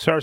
Sir,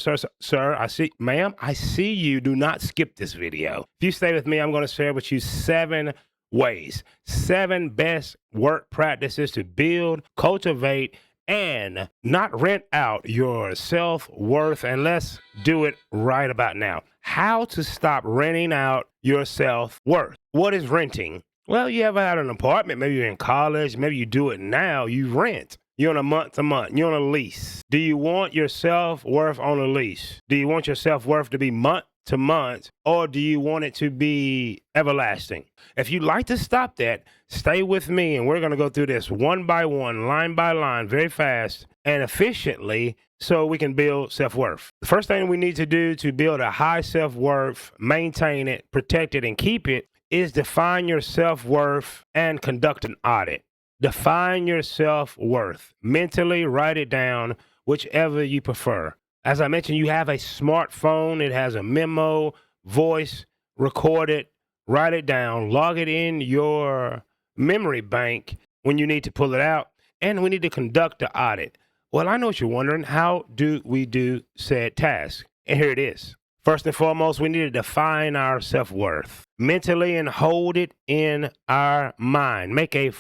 ma'am, I see you. Do not skip this video. If you stay with me, I'm going to share with you 7 ways, 7 best work practices to build, cultivate, and not rent out your self-worth. And let's do it right about now. How to stop renting out your self-worth. What is renting? Well, you ever had an apartment? Maybe you're in college. Maybe you do it now. You rent. You're on a month-to-month. You're on a lease. Do you want your self-worth on a lease? Do you want your self-worth to be month-to-month, or do you want it to be everlasting? If you'd like to stop that, stay with me, and we're going to go through this one by one, line by line, very fast and efficiently, so we can build self-worth. The first thing we need to do to build a high self-worth, maintain it, protect it, and keep it is define your self-worth and conduct an audit. Define your self-worth. Mentally write it down, whichever you prefer. As I mentioned, you have a smartphone. It has a memo, voice, record it, write it down, log it in your memory bank when you need to pull it out, and we need to conduct the audit. Well, I know what you're wondering. How do we do said task? And here it is. First and foremost, we need to define our self-worth mentally and hold it in our mind. Make a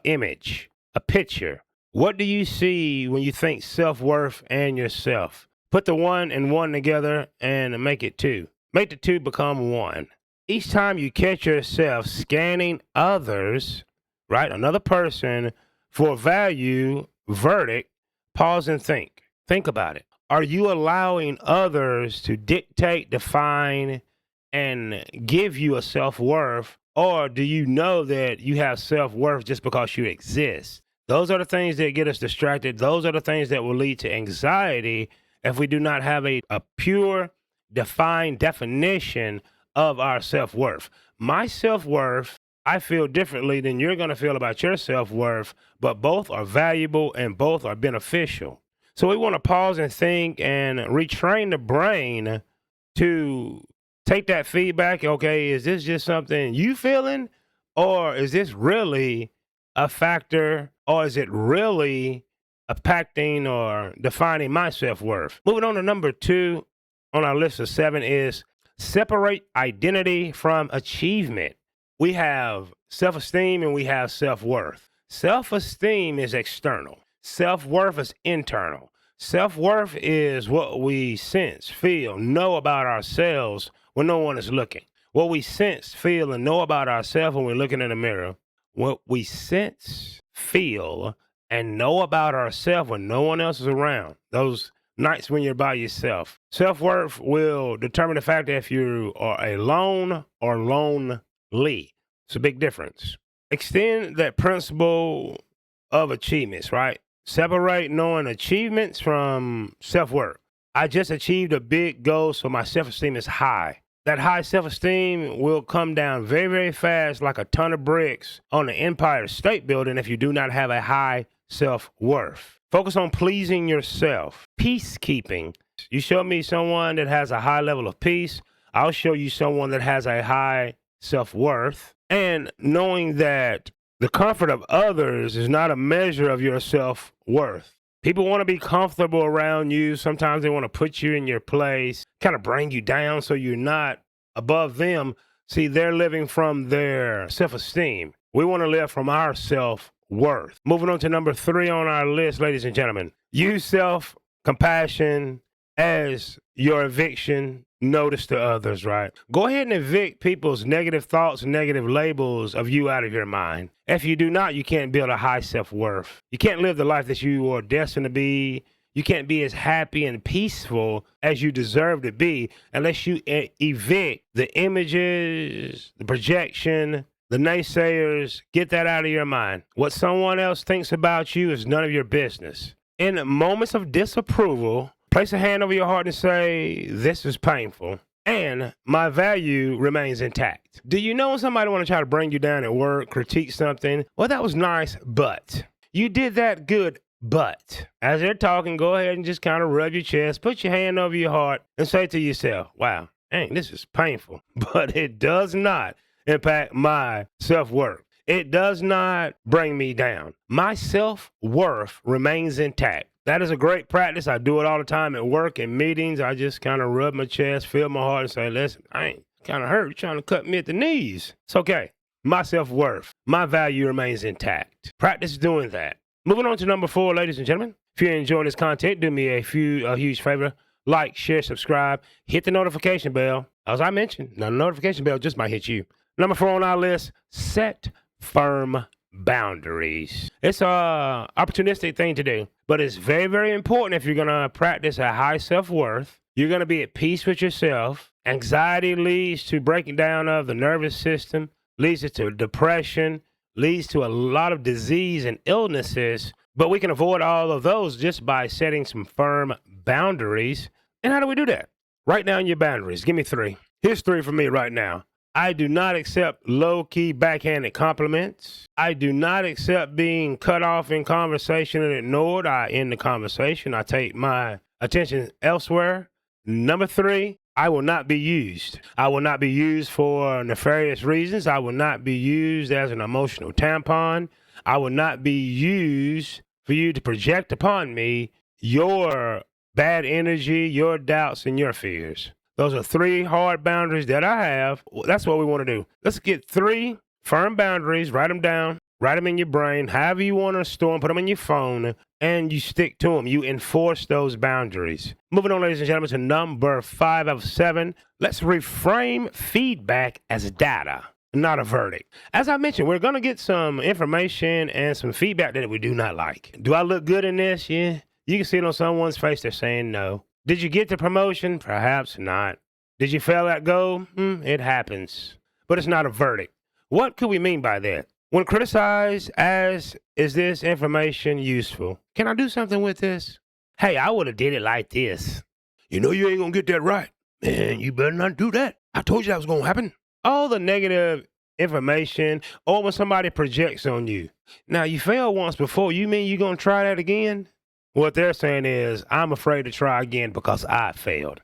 image, a picture. What do you see when you think self-worth and yourself? Put the 1 and 1 together and make it 2. Make the 2 become 1. Each time you catch yourself scanning others, right, another person for value, verdict, pause and think. Think about it. Are you allowing others to dictate, define, and give you a self-worth, or do you know that you have self-worth just because you exist? Those are the things that get us distracted. Those are the things that will lead to anxiety if we do not have a pure, defined definition of our self-worth. My self-worth, I feel differently than you're going to feel about your self-worth, but both are valuable and both are beneficial. So we want to pause and think and retrain the brain to take that feedback. Okay, is this just something you feeling, or is this really a factor, or is it really impacting or defining my self-worth? Moving on to number 2 on our list of 7 is separate identity from achievement. We have self-esteem and we have self-worth. Self-esteem is external. Self-worth is internal. Self-worth is what we sense, feel, know about ourselves when no one is looking. What we sense, feel, and know about ourselves when we're looking in the mirror. What we sense, feel, and know about ourselves when no one else is around. Those nights when you're by yourself. Self-worth will determine the fact that if you are alone or lonely. It's a big difference. Extend that principle of achievements, right? Separate knowing achievements from self-worth. I just achieved a big goal, so my self-esteem is high. That high self-esteem will come down very, very fast like a ton of bricks on the Empire State Building if you do not have a high self-worth. Focus on pleasing yourself. Peacekeeping. You show me someone that has a high level of peace, I'll show you someone that has a high self-worth. And knowing that the comfort of others is not a measure of your self-worth. People want to be comfortable around you. Sometimes they want to put you in your place, kind of bring you down so you're not above them. See, they're living from their self-esteem. We want to live from our self-worth. Moving on to number 3 on our list, ladies and gentlemen. Use self-compassion as your eviction notice to others, right? Go ahead and evict people's negative thoughts and negative labels of you out of your mind. If you do not, you can't build a high self-worth. You can't live the life that you are destined to be. You can't be as happy and peaceful as you deserve to be unless you evict the images, the projection, the naysayers. Get that out of your mind. What someone else thinks about you is none of your business. In moments of disapproval, place a hand over your heart and say, this is painful, and my value remains intact. Do you know when somebody want to try to bring you down at work, critique something? Well, that was nice, but you did that good, but as they're talking, go ahead and just kind of rub your chest, put your hand over your heart, and say to yourself, wow, dang, this is painful, but it does not impact my self-worth. It does not bring me down. My self-worth remains intact. That is a great practice. I do it all the time at work and meetings. I just kind of rub my chest, feel my heart, and say, listen, I ain't kind of hurt. You're trying to cut me at the knees. It's okay. My self-worth, my value remains intact. Practice doing that. Moving on to number 4, ladies and gentlemen. If you're enjoying this content, do me a huge favor. Like, share, subscribe, hit the notification bell. As I mentioned, the notification bell just might hit you. Number 4 on our list, set firm boundaries. It's a opportunistic thing to do, but it's very, very important if you're going to practice a high self-worth. You're going to be at peace with yourself. Anxiety leads to breaking down of the nervous system, leads to depression, leads to a lot of disease and illnesses, but we can avoid all of those just by setting some firm boundaries. And how do we do that? Write down your boundaries. Give me 3. Here's 3 for me right now. I do not accept low-key backhanded compliments. I do not accept being cut off in conversation and ignored. I end the conversation. I take my attention elsewhere. Number 3, I will not be used. I will not be used for nefarious reasons. I will not be used as an emotional tampon. I will not be used for you to project upon me your bad energy, your doubts, and your fears. Those are 3 hard boundaries that I have. That's what we want to do. Let's get 3 firm boundaries, write them down, write them in your brain, however you want to store them, put them in your phone, and you stick to them. You enforce those boundaries. Moving on, ladies and gentlemen, to number 5 of 7. Let's reframe feedback as data, not a verdict. As I mentioned, we're going to get some information and some feedback that we do not like. Do I look good in this? Yeah. You can see it on someone's face. They're saying no. Did you get the promotion? Perhaps not. Did you fail that goal? It happens. But it's not a verdict. What could we mean by that? When criticized as, is this information useful? Can I do something with this? Hey, I would have did it like this. You know you ain't going to get that right. Man, you better not do that. I told you that was going to happen. All the negative information, or when somebody projects on you. Now, you failed once before. You mean you're going to try that again? What they're saying is, I'm afraid to try again because I failed.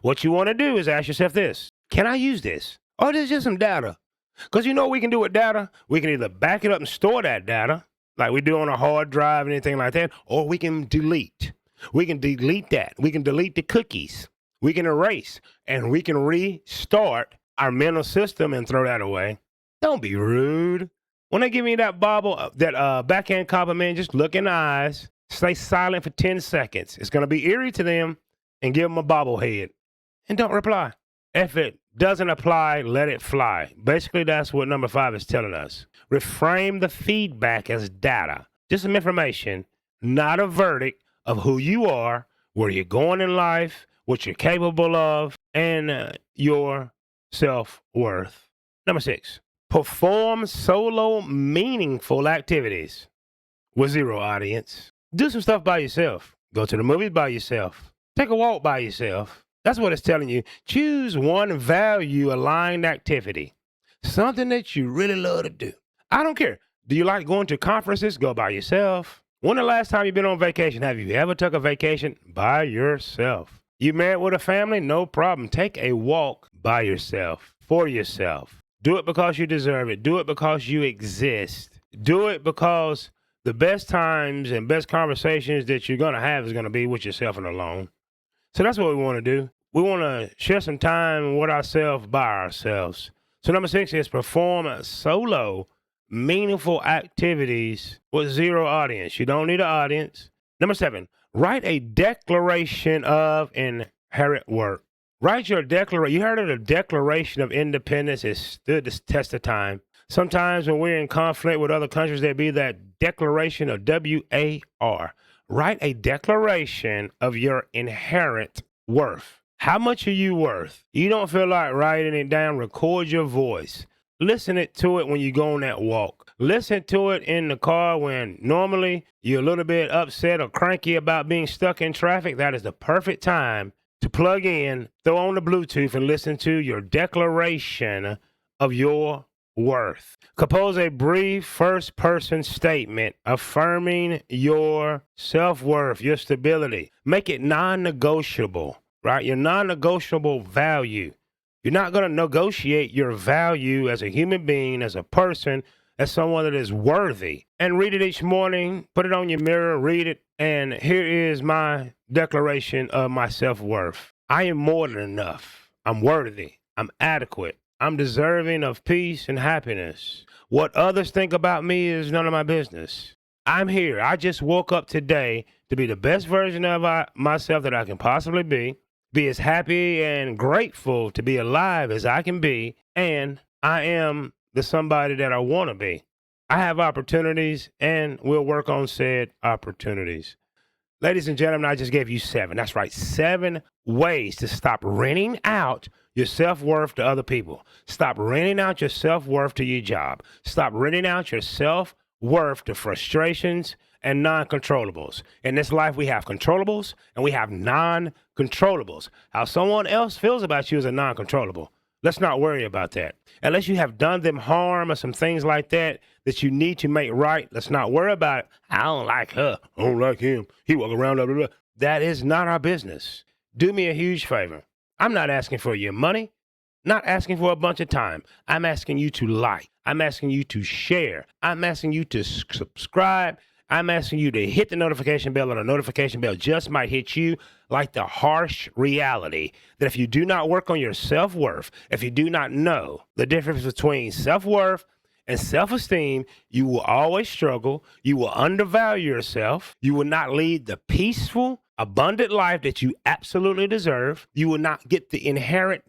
What you want to do is ask yourself this. Can I use this? Or is this just some data? Because you know what we can do with data? We can either back it up and store that data, like we do on a hard drive and anything like that, or we can delete. We can delete that. We can delete the cookies. We can erase, and we can restart our mental system and throw that away. Don't be rude. When they give me that backhand compliment, just look in the eyes. Stay silent for 10 seconds. It's going to be eerie to them, and give them a bobblehead. And don't reply. If it doesn't apply, let it fly. Basically, that's what number 5 is telling us. Reframe the feedback as data. Just some information, not a verdict of who you are, where you're going in life, what you're capable of, and your self-worth. Number 6, perform solo meaningful activities with 0 audience. Do some stuff by yourself. Go to the movies by yourself. Take a walk by yourself. That's what it's telling you. Choose one value-aligned activity. Something that you really love to do. I don't care. Do you like going to conferences? Go by yourself. When the last time you've been on vacation? Have you ever took a vacation by yourself? You married with a family? No problem. Take a walk by yourself, for yourself. Do it because you deserve it. Do it because you exist. Do it because the best times and best conversations that you're going to have is going to be with yourself and alone. So that's what we want to do. We want to share some time with ourselves by ourselves. So number 6 is perform solo, meaningful activities with 0 audience. You don't need an audience. Number 7, write a declaration of inherent worth. Write your declaration. You heard of the Declaration of Independence. It stood the test of time. Sometimes when we're in conflict with other countries, there'd be that declaration of WAR. Write a declaration of your inherent worth. How much are you worth? You don't feel like writing it down, record your voice. Listen to it when you go on that walk. Listen to it in the car when normally you're a little bit upset or cranky about being stuck in traffic. That is the perfect time to plug in, throw on the Bluetooth, and listen to your declaration of your worth. Compose a brief first-person statement affirming your self-worth, your stability. Make it non-negotiable, right? Your non-negotiable value. You're not going to negotiate your value as a human being, as a person, as someone that is worthy. And read it each morning, put it on your mirror, read it And here is my declaration of my self-worth. I am more than enough. I'm worthy. I'm adequate. I'm deserving of peace and happiness. What others think about me is none of my business. I'm here. I just woke up today to be the best version of myself that I can possibly be as happy and grateful to be alive as I can be, and I am the somebody that I want to be. I have opportunities, and we'll work on said opportunities. Ladies and gentlemen, I just gave you 7. That's right, 7 ways to stop renting out your self-worth to other people. Stop renting out your self-worth to your job. Stop renting out your self-worth to frustrations and non-controllables. In this life, we have controllables and we have non-controllables. How someone else feels about you is a non-controllable. Let's not worry about that. Unless you have done them harm or some things like that that you need to make right, let's not worry about it. I don't like her. I don't like him. He walk around, blah, blah, blah. That is not our business. Do me a huge favor. I'm not asking for your money, not asking for a bunch of time. I'm asking you to like. I'm asking you to share. I'm asking you to subscribe. I'm asking you to hit the notification bell, and the notification bell just might hit you like the harsh reality that if you do not work on your self-worth, if you do not know the difference between self-worth and self-esteem, you will always struggle. You will undervalue yourself. You will not lead the peaceful, abundant life that you absolutely deserve. You will not get the inherent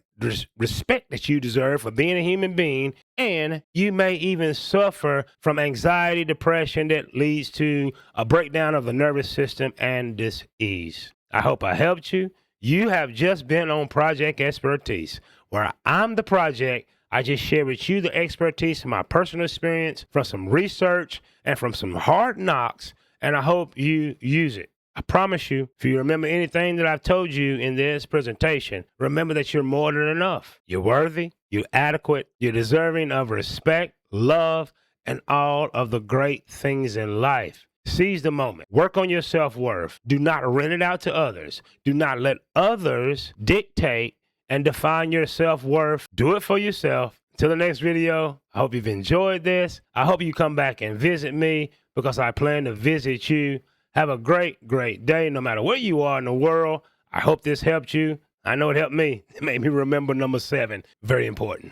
respect that you deserve for being a human being, and you may even suffer from anxiety, depression that leads to a breakdown of the nervous system and dis-ease. I hope I helped you. You have just been on Project Expertise, where I'm the project. I just share with you the expertise from my personal experience, from some research, and from some hard knocks, and I hope you use it. I promise you, if you remember anything that I've told you in this presentation, remember that you're more than enough. You're worthy, you're adequate, you're deserving of respect, love, and all of the great things in life. Seize the moment. Work on your self-worth. Do not rent it out to others. Do not let others dictate and define your self-worth. Do it for yourself. Until the next video, I hope you've enjoyed this. I hope you come back and visit me because I plan to visit you. Have a great, great day, no matter where you are in the world. I hope this helped you. I know it helped me. It made me remember number 7. Very important.